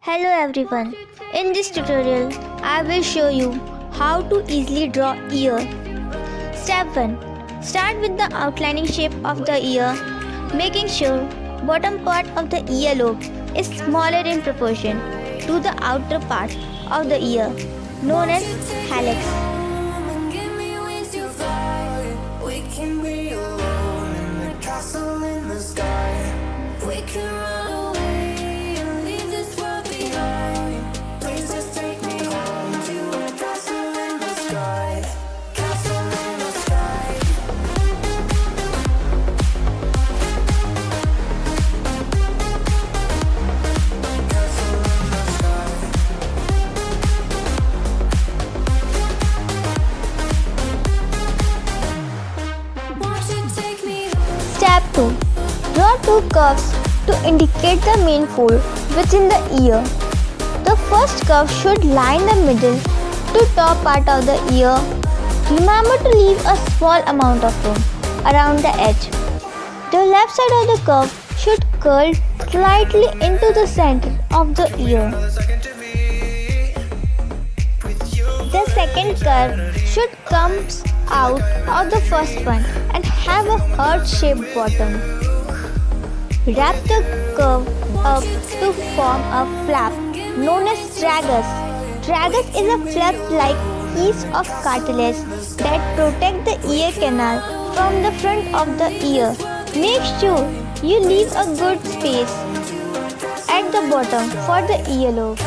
Hello everyone. In this tutorial, I will show you how to easily draw ear. Step 1. Start with the outlining shape of the ear, making sure bottom part of the earlobe is smaller in proportion to the outer part of the ear, known as hallux. Step 2. Draw two curves to indicate the main fold within the ear. The first curve should line the middle to top part of the ear. Remember to leave a small amount of room around the edge. The left side of the curve should curl slightly into the center of the ear. The second curve should come out of the first one and have a heart-shaped bottom. Wrap the curve up to form a flap known as tragus. Tragus is a flap-like piece of cartilage that protects the ear canal from the front of the ear. Make sure you leave a good space at the bottom for the earlobe.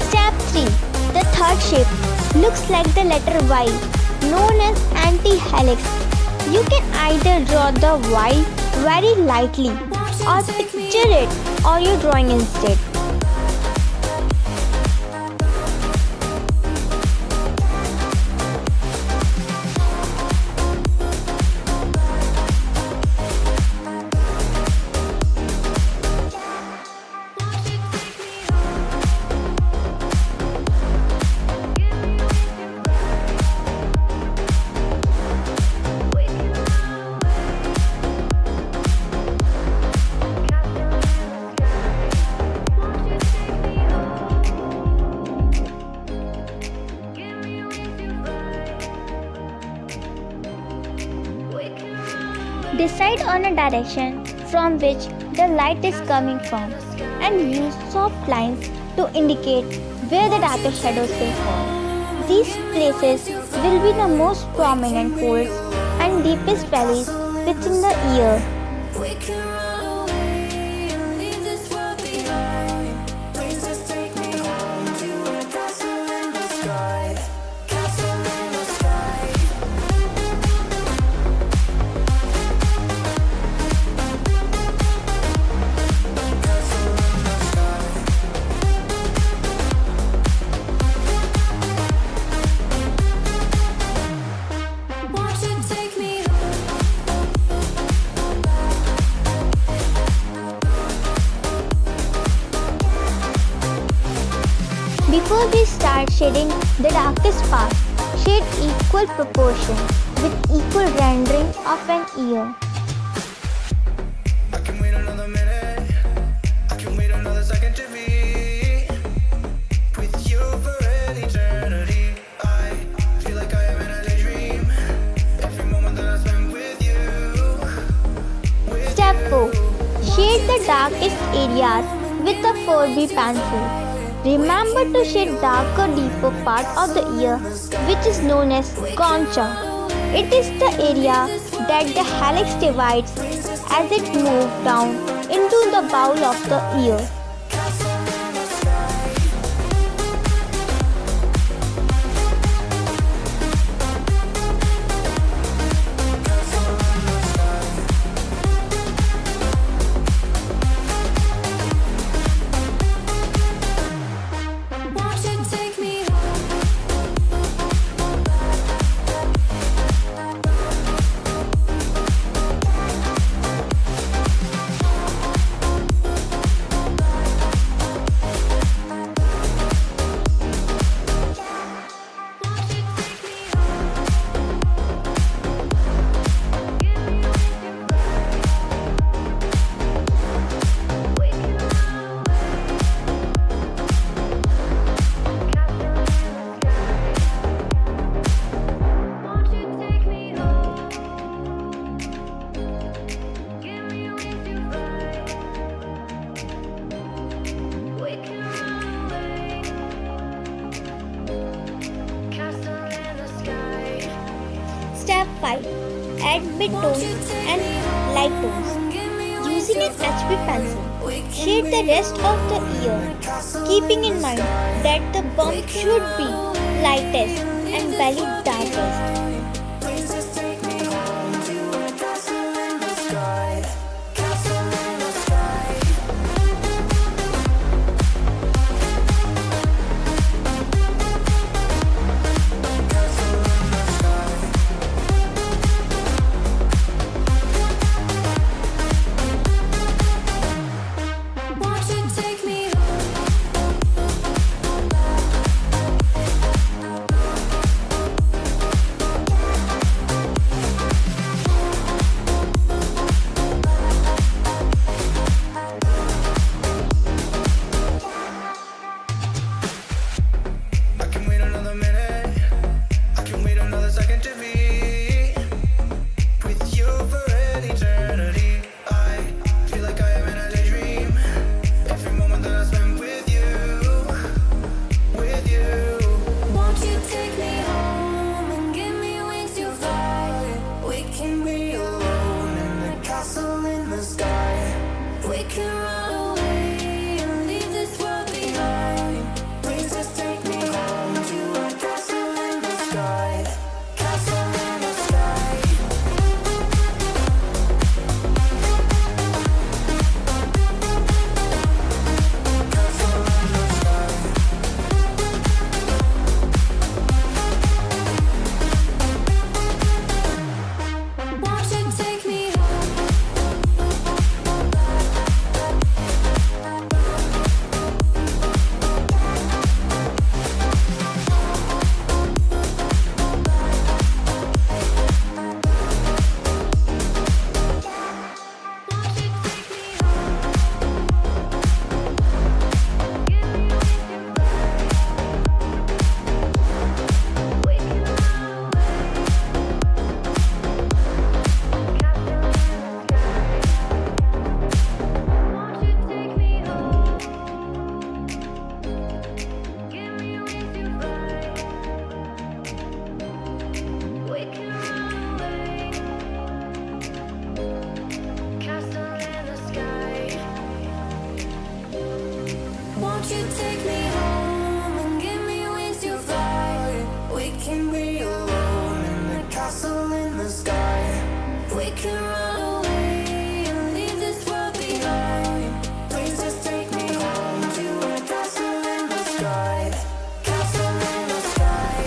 Step 3. The third shape looks like the letter Y, known as anti-hallux. You can either draw the Y very lightly or picture it on your drawing instead. Decide on a direction from which the light is coming from and use soft lines to indicate where the darkest shadows will fall. These places will be the most prominent folds and deepest valleys within the ear. Before we start shading the darkest part, shade equal proportion with equal rendering of an ear. I can wait another minute. I can wait another second to be with you for an eternity. I feel like I am in a daydream. Every moment that I spend with you. Step 4. Shade the darkest areas with a 4B pencil. Remember to shade darker, deeper part of the ear, which is known as concha. It is the area that the hallux divides as it moves down into the bowl of the ear. 5. Add mid-tones and light tones. Using an HB pencil, shade the rest of the ear, keeping in mind that the bump should be lightest and belly darkest. Please just take me home to a castle in the sky. Castle in the sky. Castle in the sky. Won't you take me I can wait another minute. I can wait another second to be with you for an eternity. I feel like I am in a daydream. Every moment that I spend with you, with you. Won't you take me home and give me wings to fly? We can be alone in the castle in the sky. We can run away and leave this world behind. Please just take me home to a castle in the sky. Castle in the sky. Castle in the sky. Won't you take me home? Won't you take me home and give me wings to fly? We can be alone in the castle in the sky. We can run away and leave this world behind. Please just take me home to a castle in the sky. Castle in the sky.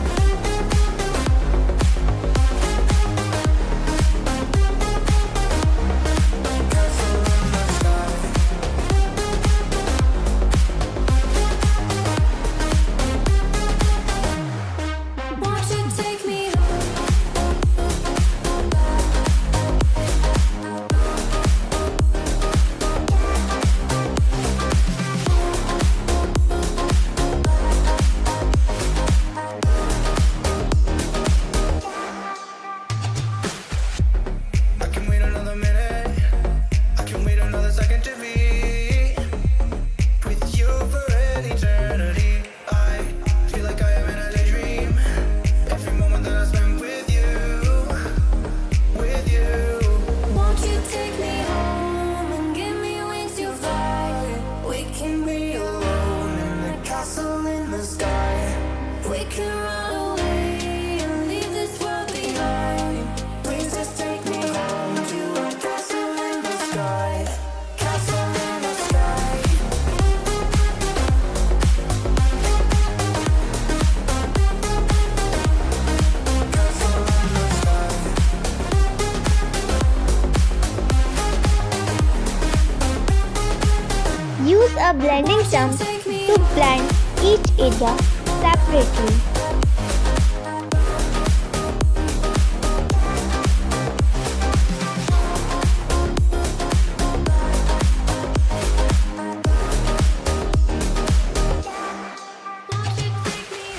Castle in the sky. Won't you take me home? I can wait another minute. I can wait another second to be with you for an eternity. I feel like I am in a daydream. Every moment that I spend with you, with you. Won't you take me home and give me wings to fly? We can be alone in the castle in the sky. We can run away and leave this world behind. Please just take me home to a castle in the sky. Castle in the sky. Castle in the sky. Use a blending thumb to blend each area separately. Won't you take me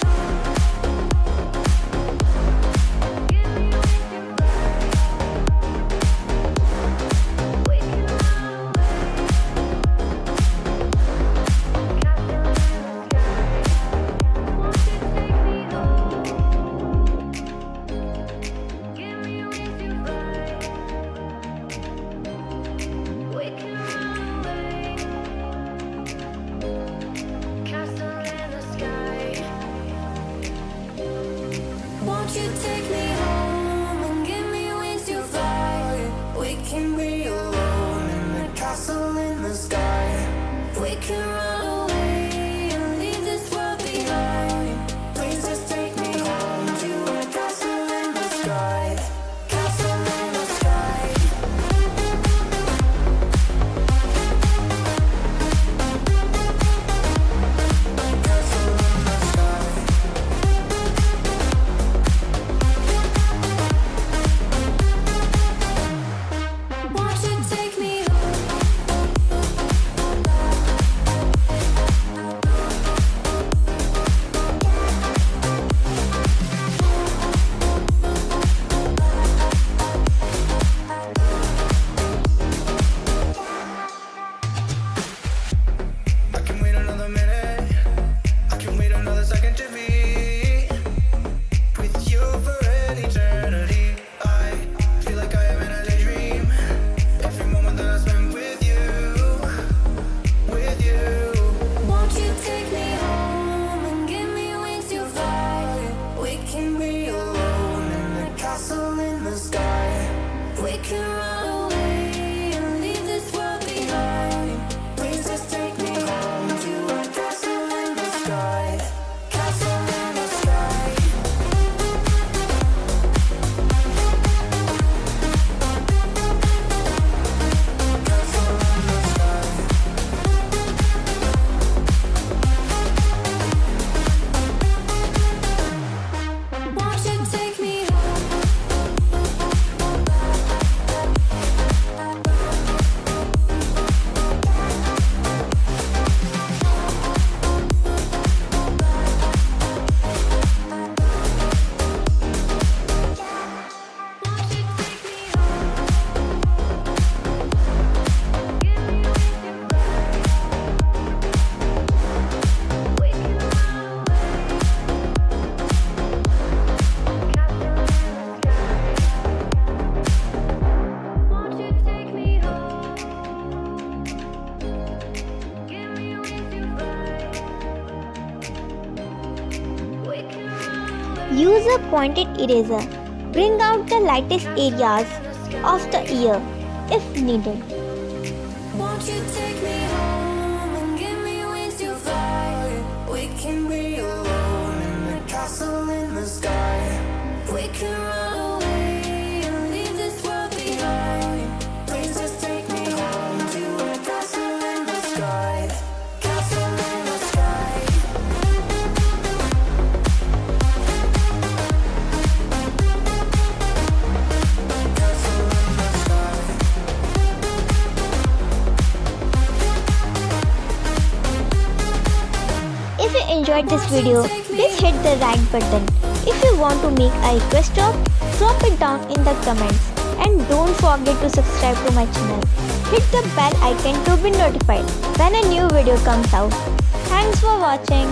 you take me home and give me wings to fly? We can be alone in the castle in the sky. We can run away and leave this world behind. Please just take me home to a castle in the sky. Castle in the sky. Castle in the sky. Won't you take me home? I can wait another minute. I can wait another second to be with you for an eternity. I feel like I am in a daydream. Every moment that I spend with you, with you. Won't you take me home and give me wings to fly? We can be alone in the castle in the sky. We can run away and leave this world behind. Please just take me home to a castle in the sky. Castle in the sky. Castle in the sky. Won't you take me home? Won't you take me home? Give me wings to fly. We can run away. Use a pointed eraser. Bring out the lightest areas of the ear if needed. Won't you take me home and give me wings to fly? We can be alone in the castle in the sky. We can run away and leave this world behind. Please just take me home to a castle in the sky. Castle in the sky. Castle in the sky. If you enjoyed this video, please hit the like button. If you want to make a request of, drop it down in the comments. And don't forget to subscribe to my channel. Hit the bell icon to be notified when a new video comes out. Thanks for watching.